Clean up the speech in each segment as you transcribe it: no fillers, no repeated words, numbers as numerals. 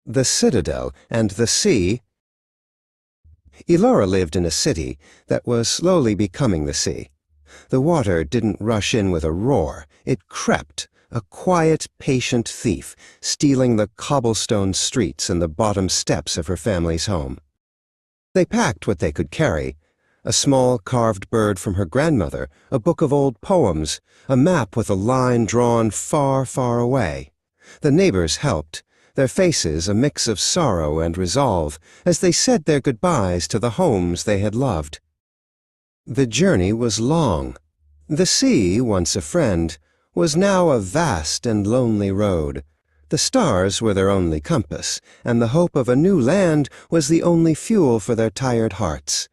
The Citadel and the Sea. Elora lived in a city that was slowly becoming the sea. The water didn't rush in with a roar. It crept, a quiet, patient thief, stealing the cobblestone streets and the bottom steps of her family's home. They packed what they could carry: a small carved bird from her grandmother, a book of old poems, a map with a line drawn far, far away. The neighbors helped, their faces a mix of sorrow and resolve, as they said their goodbyes to the homes they had loved. The journey was long. The sea, once a friend, was now a vast and lonely road. The stars were their only compass, and the hope of a new land was the only fuel for their tired hearts.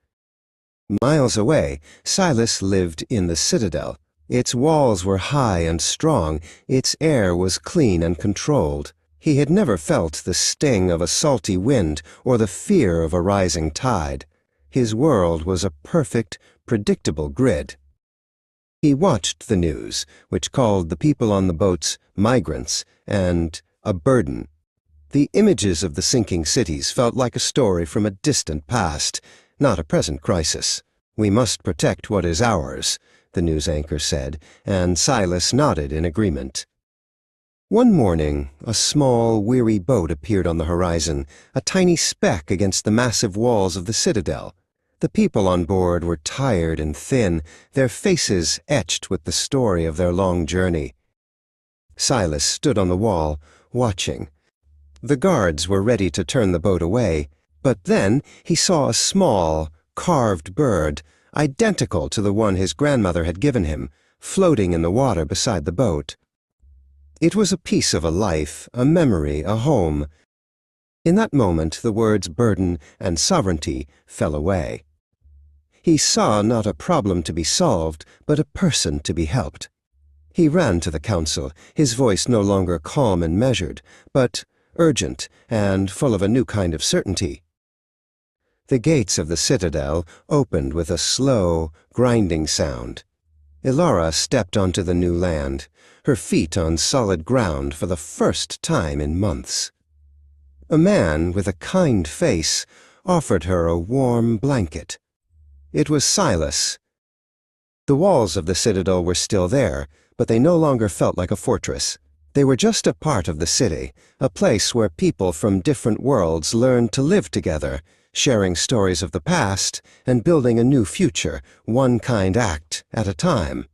Miles away, Silas lived in the Citadel. Its walls were high and strong, its air was clean and controlled. He had never felt the sting of a salty wind or the fear of a rising tide. His world was a perfect, predictable grid. He watched the news, which called the people on the boats migrants and a burden. The images of the sinking cities felt like a story from a distant past, not a present crisis. "We must protect what is ours," the news anchor said, and Silas nodded in agreement. One morning, a small, weary boat appeared on the horizon, a tiny speck against the massive walls of the Citadel. The people on board were tired and thin, their faces etched with the story of their long journey. Silas stood on the wall, watching. The guards were ready to turn the boat away, but then he saw a small, carved bird, identical to the one his grandmother had given him, floating in the water beside the boat. It was a piece of a life, a memory, a home. In that moment, the words burden and sovereignty fell away. He saw not a problem to be solved, but a person to be helped. He ran to the council, his voice no longer calm and measured, but urgent and full of a new kind of certainty. The gates of the Citadel opened with a slow, grinding sound. Elora stepped onto the new land, her feet on solid ground for the first time in months. A man with a kind face offered her a warm blanket. It was Silas. The walls of the Citadel were still there, but they no longer felt like a fortress. They were just a part of the city, a place where people from different worlds learned to live together, sharing stories of the past and building a new future, one kind act at a time.